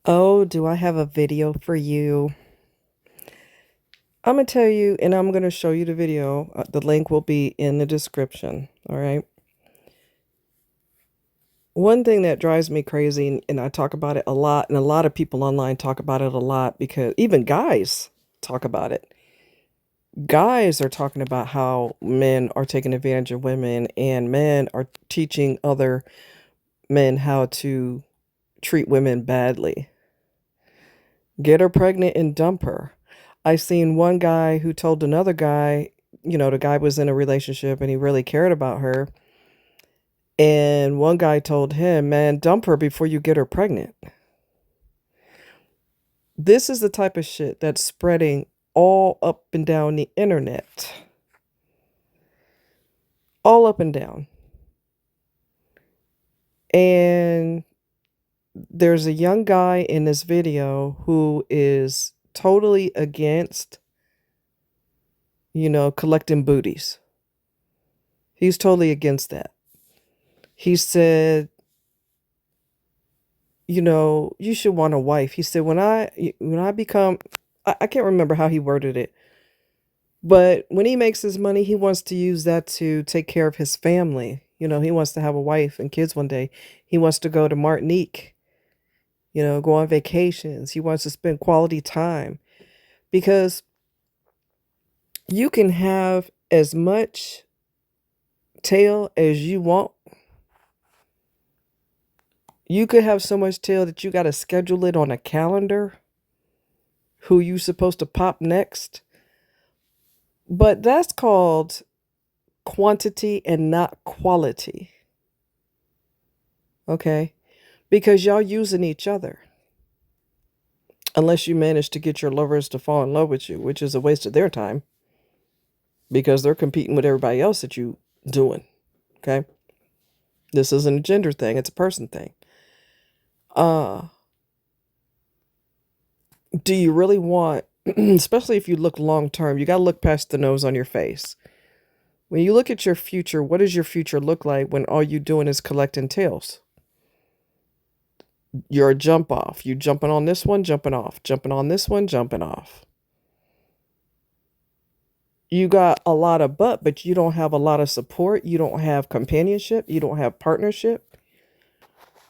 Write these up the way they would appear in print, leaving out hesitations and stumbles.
Oh, do I have a video for you? I'm gonna tell you, and I'm gonna show you the video. The link will be in the description. All right. One thing that drives me crazy, and I talk about it a lot, and a lot of people online talk about it a lot because even guys talk about it. Guys are talking about how men are taking advantage of women, and men are teaching other men how to treat women badly. Get her pregnant and dump her. I seen one guy who told another guy, the guy was in a relationship and he really cared about her. And one guy told him, man, dump her before you get her pregnant. This is the type of shit that's spreading all up and down the internet. All up and down. And there's a young guy in this video who is totally against, collecting booties. He's totally against that. He said, you should want a wife. He said, when I become, I can't remember how he worded it, but when he makes his money, he wants to use that to take care of his family. He wants to have a wife and kids one day. He wants to go to Martinique, go on vacations. He wants to spend quality time because you can have as much tail as you want. You could have so much tail that you got to schedule it on a calendar who you supposed to pop next. But that's called quantity and not quality. Okay? Because y'all using each other. Unless you manage to get your lovers to fall in love with you, which is a waste of their time. Because they're competing with everybody else that you doing. Okay? This isn't a gender thing, it's a person thing. Do you really want, especially if you look long term, you got to look past the nose on your face. When you look at your future, what does your future look like when all you doing is collecting tails? You're a jump off. You jumping on this one, jumping off. Jumping on this one, jumping off. You got a lot of butt, but you don't have a lot of support. You don't have companionship. You don't have partnership.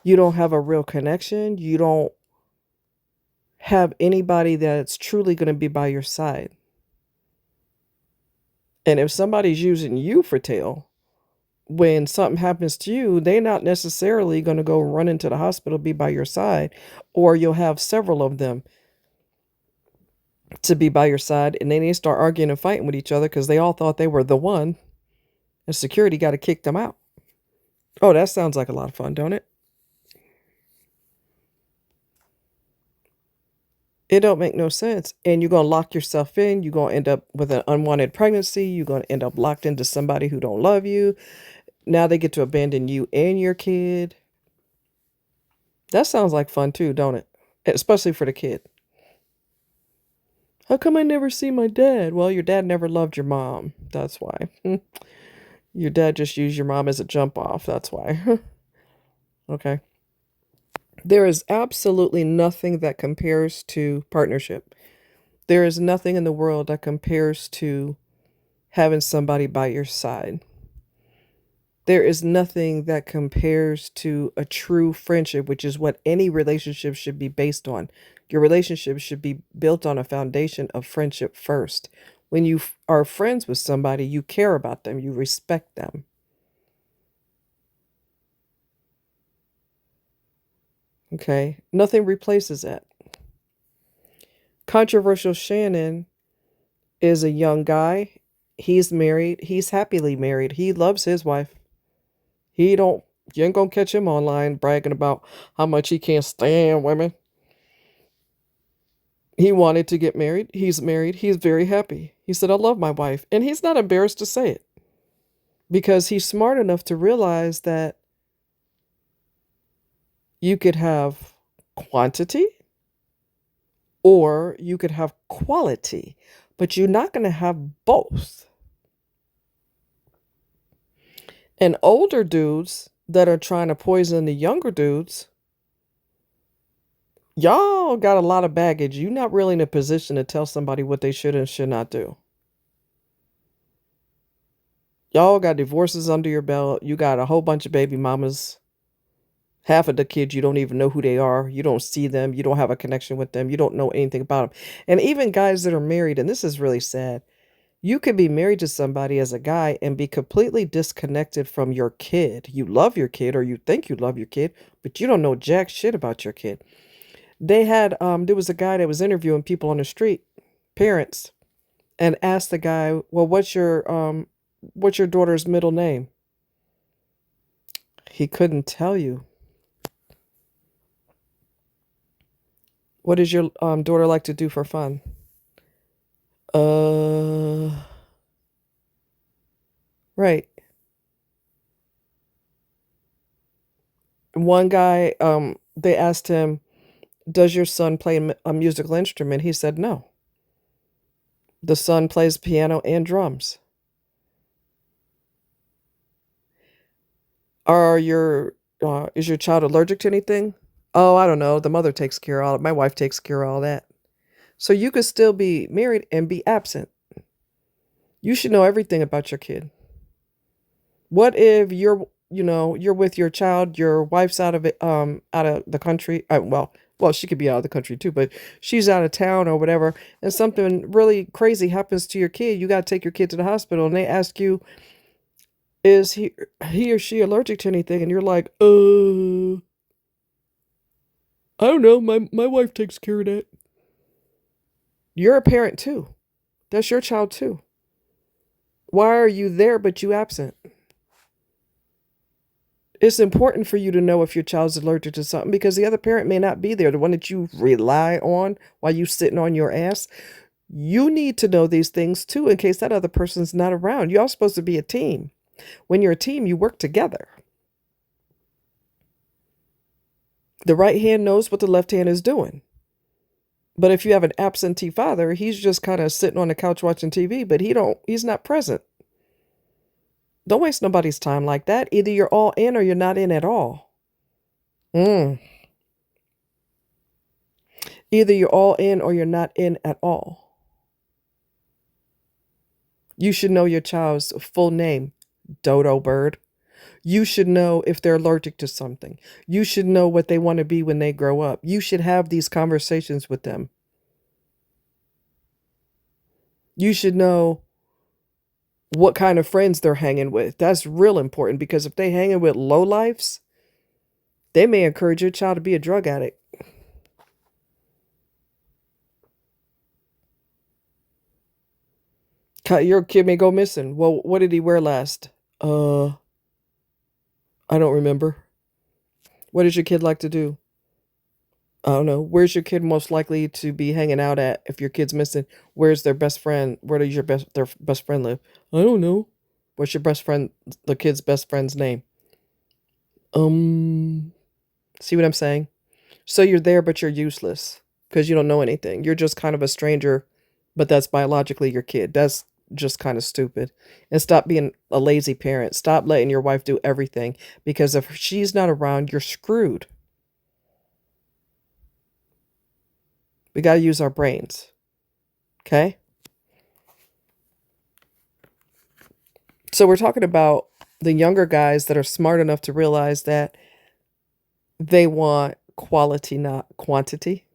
You don't have a real connection. You don't have anybody that's truly going to be by your side. And if somebody's using you for tail, when something happens to you, they're not necessarily going to go run into the hospital, be by your side, or you'll have several of them to be by your side, and then they start arguing and fighting with each other because they all thought they were the one, and security got to kick them out. Oh, that sounds like a lot of fun, don't it? It don't make no sense. And you're going to lock yourself in. You're going to end up with an unwanted pregnancy. You're going to end up locked into somebody who don't love you. Now they get to abandon you and your kid. That sounds like fun too, don't it? Especially for the kid. How come I never see my dad? Well, your dad never loved your mom. That's why. Your dad just used your mom as a jump off. That's why. Okay. There is absolutely nothing that compares to partnership. There is nothing in the world that compares to having somebody by your side. There is nothing that compares to a true friendship, which is what any relationship should be based on. Your relationship should be built on a foundation of friendship first. When you are friends with somebody, you care about them, you respect them. Okay? Nothing replaces that. Controversial Shannon is a young guy. He's married. He's happily married. He loves his wife. He don't, you ain't gonna catch him online bragging about how much he can't stand women. He wanted to get married. He's married. He's very happy. He said, I love my wife. And he's not embarrassed to say it because he's smart enough to realize that you could have quantity or you could have quality, but you're not going to have both. And older dudes that are trying to poison the younger dudes, Y'all got a lot of baggage. You're not really in a position to tell somebody what they should and should not do. Y'all got divorces under your belt. You got a whole bunch of baby mamas. Half of the kids, you don't even know who they are. You don't see them. You don't have a connection with them. You don't know anything about them. And even guys that are married, and this is really sad, you could be married to somebody as a guy and be completely disconnected from your kid. You love your kid, or you think you love your kid, but you don't know jack shit about your kid. There was a guy that was interviewing people on the street, parents, and asked the guy, "Well, what's your daughter's middle name?" He couldn't tell you. What does your daughter like to do for fun? Uh, right. One guy, they asked him, "Does your son play a musical instrument?" He said, "No. The son plays piano and drums." Are your is your child allergic to anything? Oh, I don't know. The mother takes care of all. My wife takes care of all that. So you could still be married and be absent. You should know everything about your kid. What if you're with your child, your wife's out of the country. Well, she could be out of the country too, but she's out of town or whatever, and something really crazy happens to your kid. You got to take your kid to the hospital, and they ask you, "Is he or she allergic to anything?" And you're like, I don't know. My wife takes care of that." You're a parent too. That's your child too. Why are you there but you absent? It's important for you to know if your child's allergic to something because the other parent may not be there, the one that you rely on while you sitting on your ass. You need to know these things too in case that other person's not around. You're all supposed to be a team. When you're a team, you work together. The right hand knows what the left hand is doing. But if you have an absentee father, he's just kind of sitting on the couch watching TV, but he's not present. Don't waste nobody's time like that. Either you're all in or you're not in at all. Mm. Either you're all in or you're not in at all. You should know your child's full name, dodo bird. You should know if they're allergic to something. You should know what they want to be when they grow up. You should have these conversations with them. You should know what kind of friends they're hanging with. That's real important because if they hanging with lowlifes, they may encourage your child to be a drug addict. Your kid may go missing. Well, what did he wear last? Uh, I don't remember. What does your kid like to do? I don't know. Where's your kid most likely to be hanging out at if your kid's missing? Where's their best friend? Where does their best friend live? I don't know. What's your best friend the kid's best friend's name? Um, See what I'm saying? So you're there but you're useless because you don't know anything. You're just kind of a stranger, but that's biologically your kid. That's just kind of stupid. And stop being a lazy parent. Stop letting your wife do everything because if she's not around, you're screwed. We got to use our brains. Okay? So we're talking about the younger guys that are smart enough to realize that they want quality, not quantity.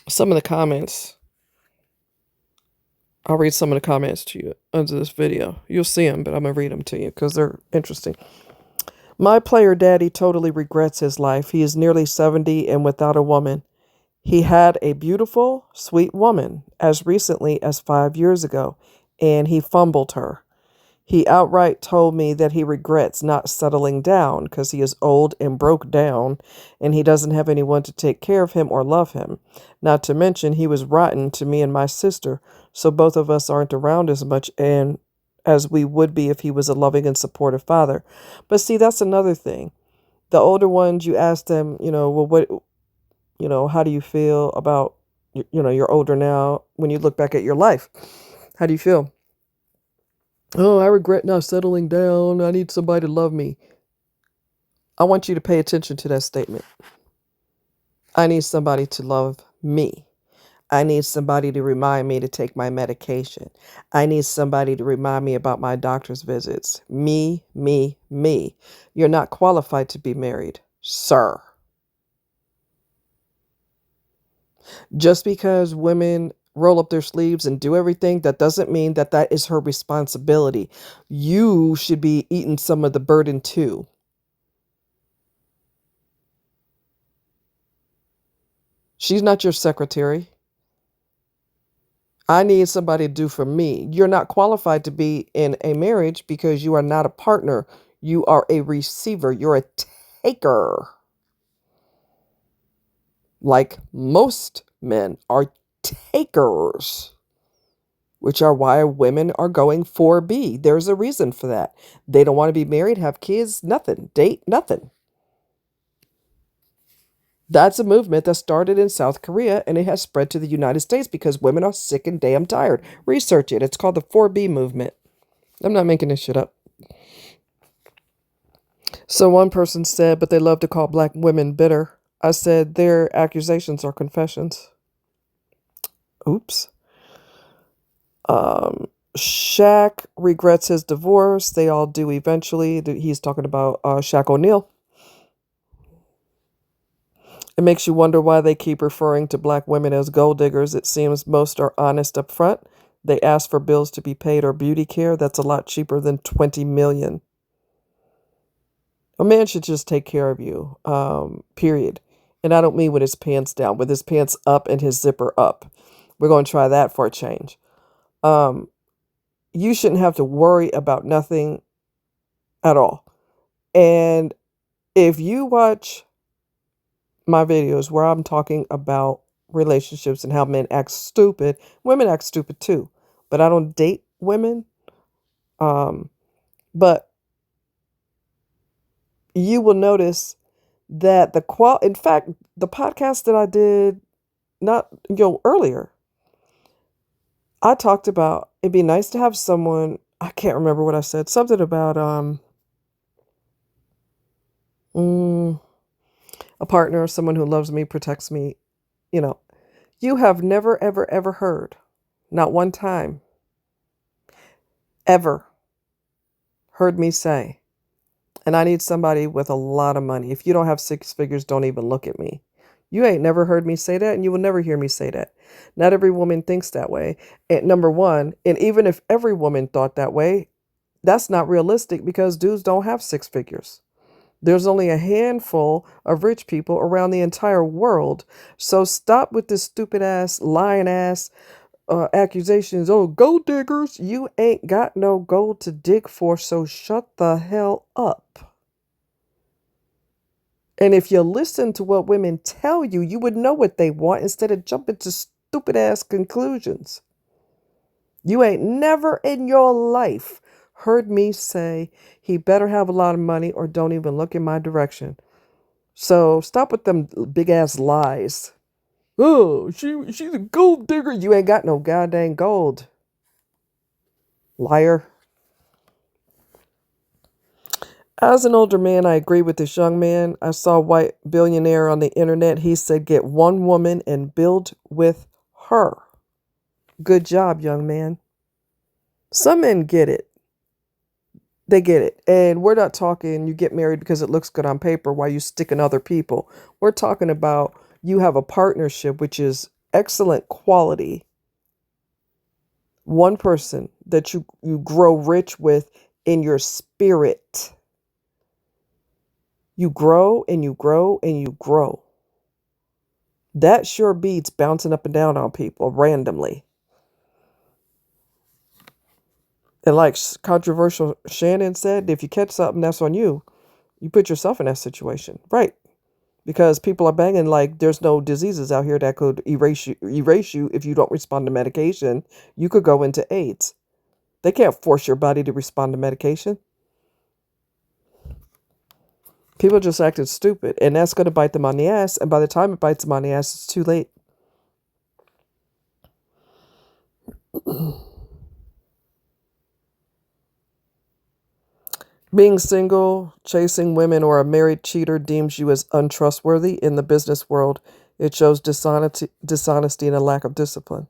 Some of the comments, I'll read some of the comments to you under this video. You'll see them, but I'm going to read them to you because they're interesting. My player daddy totally regrets his life. He is nearly 70 and without a woman. He had a beautiful, sweet woman as recently as 5 years ago, and he fumbled her. He outright told me that he regrets not settling down because he is old and broke down and he doesn't have anyone to take care of him or love him. Not to mention he was rotten to me and my sister, so both of us aren't around as much and as we would be if he was a loving and supportive father. But see, that's another thing. The older ones, you ask them, well, how do you feel about, you're older now when you look back at your life? How do you feel? Oh, I regret not settling down. I need somebody to love me. I want you to pay attention to that statement. I need somebody to love me. I need somebody to remind me to take my medication. I need somebody to remind me about my doctor's visits. Me, me, me. You're not qualified to be married, sir. Just because women roll up their sleeves and do everything, that doesn't mean that that is her responsibility. You should be eating some of the burden too. She's not your secretary. I need somebody to do for me. You're not qualified to be in a marriage because you are not a partner. You are a receiver. You're a taker. Like most men are takers, which are why women are going 4B. There's a reason for that. They don't want to be married, have kids, nothing, date, nothing. That's a movement that started in South Korea and it has spread to the United States because women are sick and damn tired. Research it. It's called the 4B movement. I'm not making this shit up. So one person said, but they love to call black women bitter. I said, their accusations are confessions. Oops. Shaq regrets his divorce. They all do eventually. He's talking about Shaq O'Neal. It makes you wonder why they keep referring to black women as gold diggers. It seems most are honest up front. They ask for bills to be paid or beauty care. That's a lot cheaper than $20 million. A man should just take care of you, period. And I don't mean with his pants down, with his pants up and his zipper up. We're going to try that for a change. You shouldn't have to worry about nothing at all. And if you watch my videos where I'm talking about relationships and how men act stupid, women act stupid too. But I don't date women. But you will notice that in fact, the podcast that I did not earlier, I talked about it'd be nice to have someone, I can't remember what I said, something about a partner, someone who loves me, protects me. You have never, ever, ever heard, not one time, ever heard me say, and I need somebody with a lot of money. If you don't have 6 figures, don't even look at me. You ain't never heard me say that, and you will never hear me say that. Not every woman thinks that way. And number one, and even if every woman thought that way, that's not realistic because dudes don't have 6 figures. There's only a handful of rich people around the entire world. So stop with this stupid ass, lying ass accusations. Oh, gold diggers. You ain't got no gold to dig for, so shut the hell up. And if you listen to what women tell you, you would know what they want instead of jumping to stupid ass conclusions. You ain't never in your life heard me say he better have a lot of money or don't even look in my direction. So stop with them big ass lies. Oh, she's a gold digger. You ain't got no goddamn gold. Liar. As an older man, I agree with this young man. I saw a white billionaire on the internet. He said, get one woman and build with her. Good job, young man. Some men get it. They get it. And we're not talking you get married because it looks good on paper while you stick in other people. We're talking about you have a partnership, which is excellent quality. One person that you grow rich with in your spirit. You grow and you grow and you grow. That sure beats bouncing up and down on people randomly. And like controversial Shannon said, if you catch something, that's on you. You put yourself in that situation. Right. Because people are banging like there's no diseases out here that could erase you if you don't respond to medication. You could go into AIDS. They can't force your body to respond to medication. People just acted stupid, and that's going to bite them on the ass. And by the time it bites them on the ass, it's too late. Being single, chasing women, or a married cheater deems you as untrustworthy in the business world. It shows dishonesty and a lack of discipline.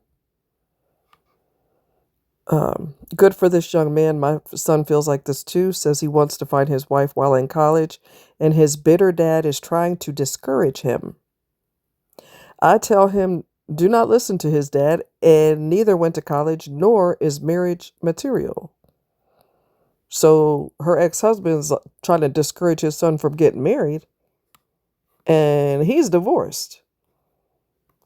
Good for this young man. My son feels like this too. Says he wants to find his wife while in college, and his bitter dad is trying to discourage him. I tell him, do not listen to his dad, and neither went to college nor is marriage material. So her ex-husband's trying to discourage his son from getting married, and he's divorced.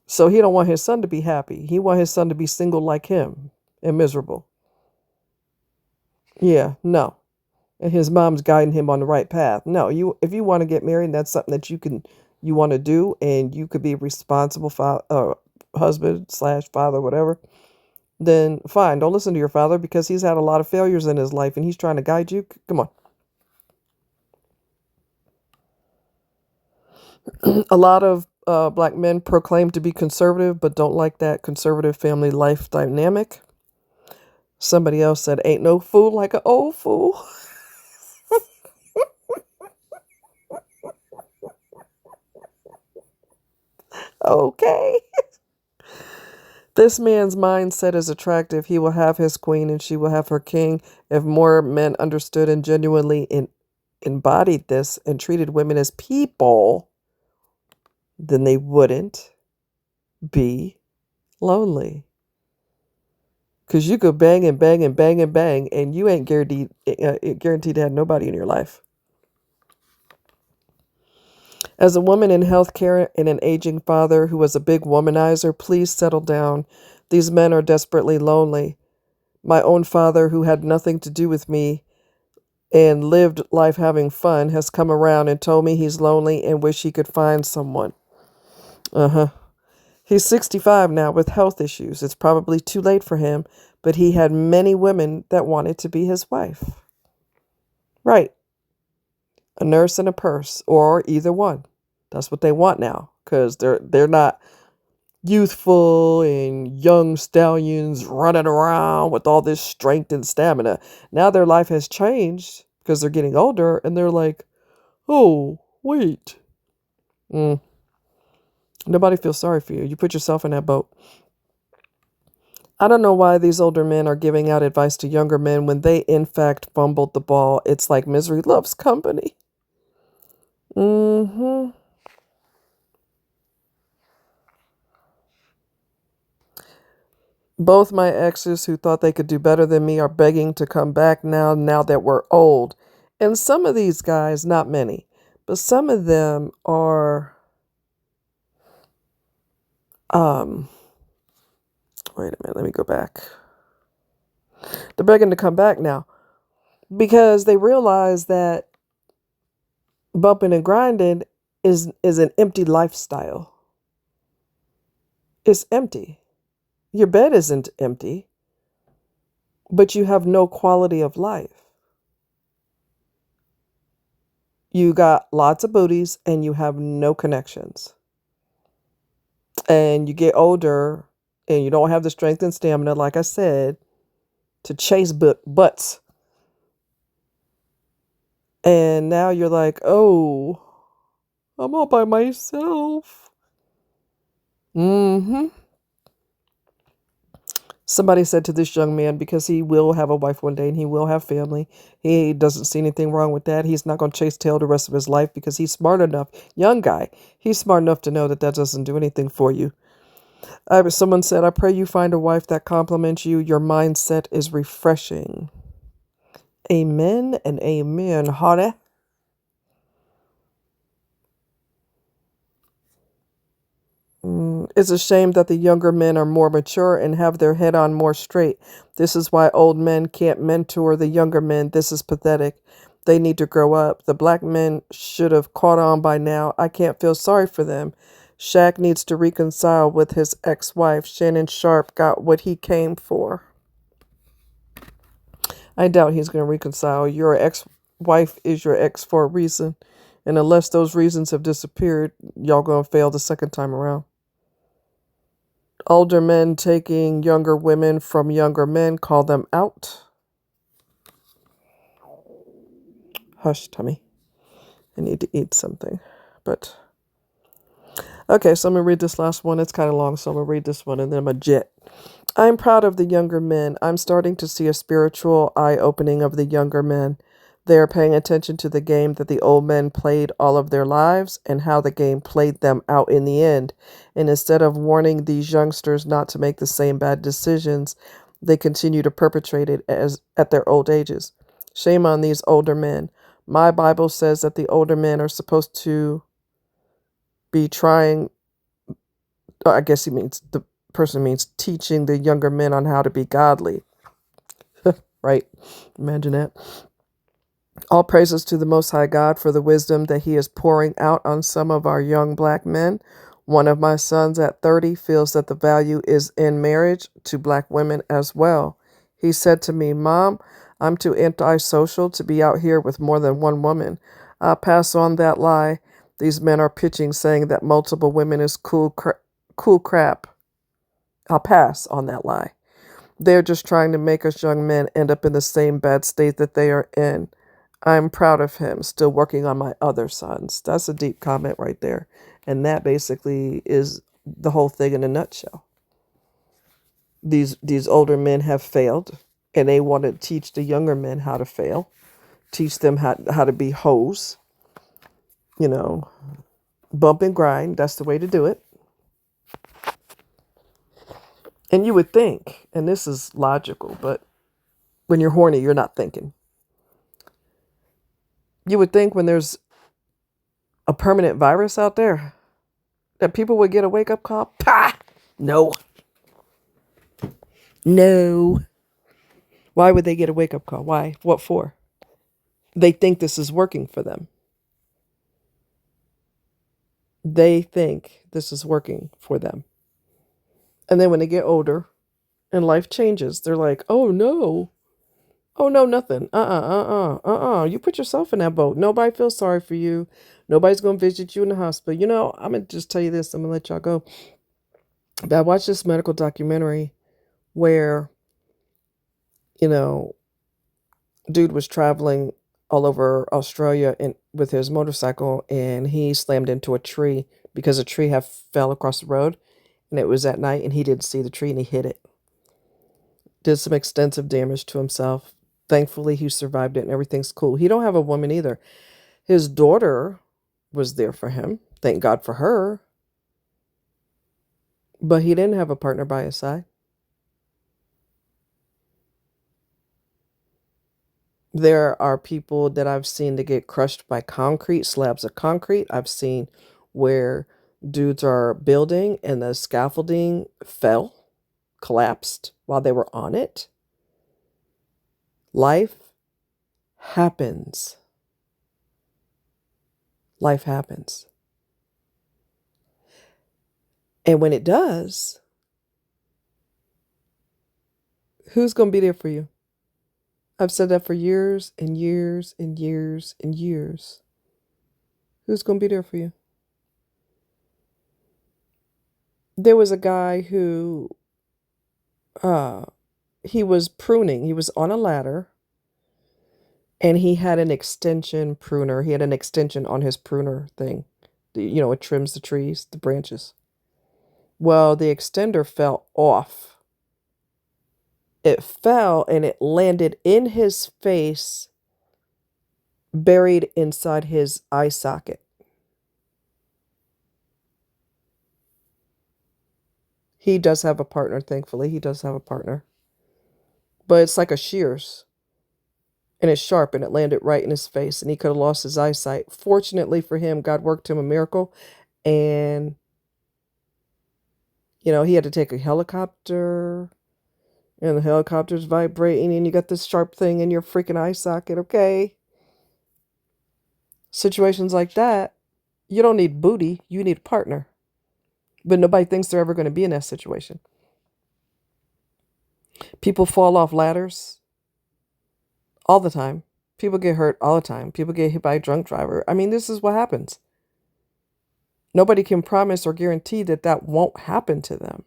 So he don't want his son to be happy. He want his son to be single like him and miserable. Yeah, no. And his mom's guiding him on the right path. No, if you want to get married, that's something that you want to do, and you could be a responsible husband slash father, whatever. Then fine, don't listen to your father because he's had a lot of failures in his life and he's trying to guide you. Come on. A lot of black men proclaim to be conservative but don't like that conservative family life dynamic. Somebody else said, ain't no fool like an old fool. Okay. This man's mindset is attractive. He will have his queen and she will have her king. If more men understood and genuinely embodied this and treated women as people, then they wouldn't be lonely. Because you could bang and bang and bang and bang, and you ain't guaranteed to have nobody in your life. As a woman in healthcare and an aging father who was a big womanizer, please settle down. These men are desperately lonely. My own father, who had nothing to do with me and lived life having fun, has come around and told me he's lonely and wish he could find someone. He's 65 now with health issues. It's probably too late for him, but he had many women that wanted to be his wife. Right. A nurse and a purse, or either one. That's what they want now, because they're not youthful and young stallions running around with all this strength and stamina. Now their life has changed because they're getting older, and they're like, oh, wait. Nobody feels sorry for you. You put yourself in that boat. I don't know why these older men are giving out advice to younger men when they, in fact, fumbled the ball. It's like misery loves company. Both my exes who thought they could do better than me are begging to come back now that we're old. And some of these guys, not many, but some of them are, wait a minute, let me go back. They're begging to come back now because they realize that bumping and grinding is an empty lifestyle. It's empty. Your bed isn't empty, but you have no quality of life. You got lots of booties and you have no connections. And you get older and you don't have the strength and stamina, like I said, to chase butts. And now you're like, oh, I'm all by myself. Somebody said to this young man, because he will have a wife one day and he will have family, he doesn't see anything wrong with that. He's not going to chase tail the rest of his life because he's smart enough. Young guy, he's smart enough to know that doesn't do anything for you. Someone said, I pray you find a wife that compliments you. Your mindset is refreshing. Amen and amen, honey. It's a shame that the younger men are more mature and have their head on more straight. This is why old men can't mentor the younger men. This is pathetic. They need to grow up. The black men should have caught on by now. I can't feel sorry for them. Shaq needs to reconcile with his ex-wife. Shannon Sharpe got what he came for. I doubt he's going to reconcile. Your ex-wife is your ex for a reason. And unless those reasons have disappeared, y'all going to fail the second time around. Older men taking younger women from younger men, call them out. Hush, tummy. I need to eat something. But Okay, so I'm going to read this last one. It's kind of long, so I'm going to read this one and then I'm a jet. I'm proud of the younger men. I'm starting to see a spiritual eye opening of the younger men. They are paying attention to the game that the old men played all of their lives and how the game played them out in the end. And instead of warning these youngsters not to make the same bad decisions, they continue to perpetrate it as at their old ages. Shame on these older men. My Bible says that the older men are supposed to be trying, I guess he means the person means teaching the younger men on how to be godly, right? Imagine that. All praises to the Most High God for the wisdom that He is pouring out on some of our young black men. One of my sons at 30 feels that the value is in marriage to black women as well. He said to me, Mom, I'm too antisocial to be out here with more than one woman. I'll pass on that lie. These men are pitching, saying that multiple women is cool crap. I'll pass on that lie. They're just trying to make us young men end up in the same bad state that they are in. I'm proud of him, still working on my other sons. That's a deep comment right there. And that basically is the whole thing in a nutshell. These older men have failed, and they want to teach the younger men how to fail, teach them how to be hoes, you know, bump and grind. That's the way to do it. And you would think, and this is logical, but when you're horny, you're not thinking. You would think when there's a permanent virus out there that people would get a wake up call. Pah! No. No. Why would they get a wake up call? Why? What for? They think this is working for them. They think this is working for them. And then when they get older and life changes, they're like, oh no. Oh no, nothing. You put yourself in that boat. Nobody feels sorry for you. Nobody's going to visit you in the hospital. You know, I'm going to just tell you this. I'm going to let y'all go. But I watched this medical documentary where, you know, dude was traveling all over Australia with his motorcycle, and he slammed into a tree because a tree had fell across the road, and it was at night, and he didn't see the tree, and he hit it. Did some extensive damage to himself. Thankfully, he survived it, and everything's cool. He don't have a woman either. His daughter was there for him. Thank God for her. But he didn't have a partner by his side. There are people that I've seen to get crushed by concrete, slabs of concrete. I've seen where dudes are building and the scaffolding fell, collapsed while they were on it. Life happens. Life happens. And when it does, who's going to be there for you? I've said that for years and years and years and years. Who's going to be there for you? There was a guy who he was pruning. He was on a ladder, and he had an extension pruner. He had an extension on his pruner thing. It trims the trees, the branches. Well, the extender fell off. It fell and it landed in his face, buried inside his eye socket. He does have a partner, thankfully. He does have a partner. But it's like a shears. And it's sharp, and it landed right in his face, and he could have lost his eyesight. Fortunately for him, God worked him a miracle, and, he had to take a helicopter, and the helicopter's vibrating, and you got this sharp thing in your freaking eye socket, okay? Situations like that, you don't need booty, you need a partner. But nobody thinks they're ever going to be in that situation. People fall off ladders all the time. People get hurt all the time. People get hit by a drunk driver. I mean, this is what happens. Nobody can promise or guarantee that that won't happen to them.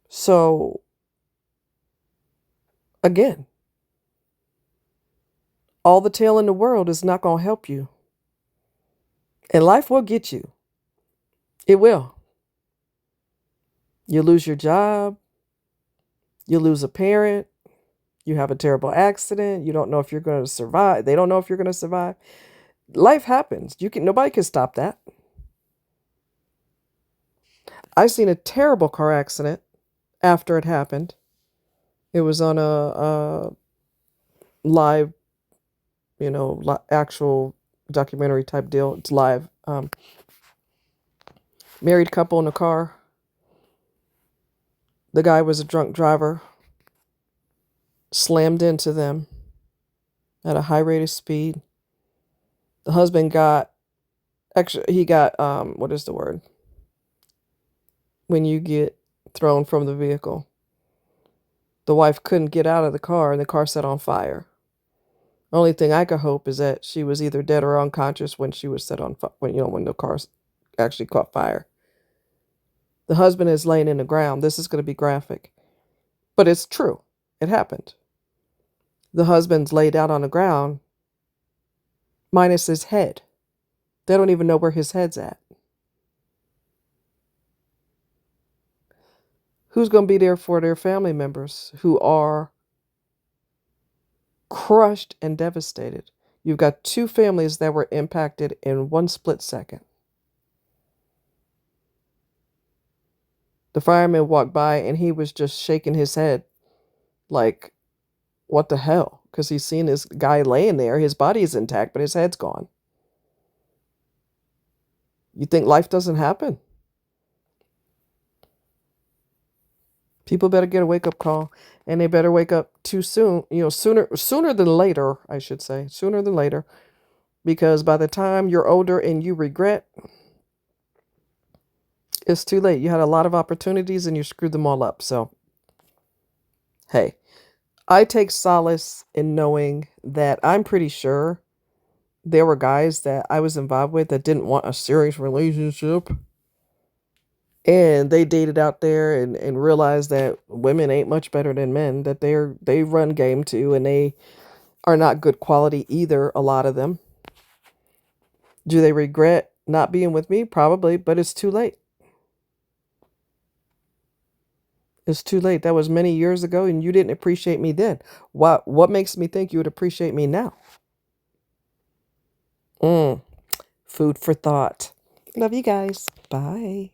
So, again, all the tail in the world is not going to help you. And life will get you. It will. You lose your job. You lose a parent. You have a terrible accident. You don't know if you're going to survive. They don't know if you're going to survive. Life happens. Nobody can stop that. I seen a terrible car accident after it happened. It was on a live, actual documentary type deal. It's live. Married couple in a car. The guy was a drunk driver. Slammed into them at a high rate of speed. The husband he got, what is the word? When you get thrown from the vehicle. The wife couldn't get out of the car and the car set on fire. Only thing I could hope is that she was either dead or unconscious when she was set on fire, when the car actually caught fire. The husband is laying in the ground. This is going to be graphic, but it's true. It happened. The husband's laid out on the ground, minus his head. They don't even know where his head's at. Who's going to be there for their family members who are crushed and devastated? You've got two families that were impacted in one split second. The fireman walked by and he was just shaking his head like, what the hell? Because he's seen this guy laying there. His body is intact, but his head's gone. You think life doesn't happen? People better get a wake-up call, and they better wake up too soon, sooner than later, I should say, sooner than later, because by the time you're older and you regret, it's too late. You had a lot of opportunities and you screwed them all up. So, hey, I take solace in knowing that I'm pretty sure there were guys that I was involved with that didn't want a serious relationship. And they dated out there and realized that women ain't much better than men, that they run game too, and they are not good quality either, a lot of them. Do they regret not being with me? Probably, but it's too late. It's too late. That was many years ago, and you didn't appreciate me then. What makes me think you would appreciate me now? Food for thought. Love you guys. Bye.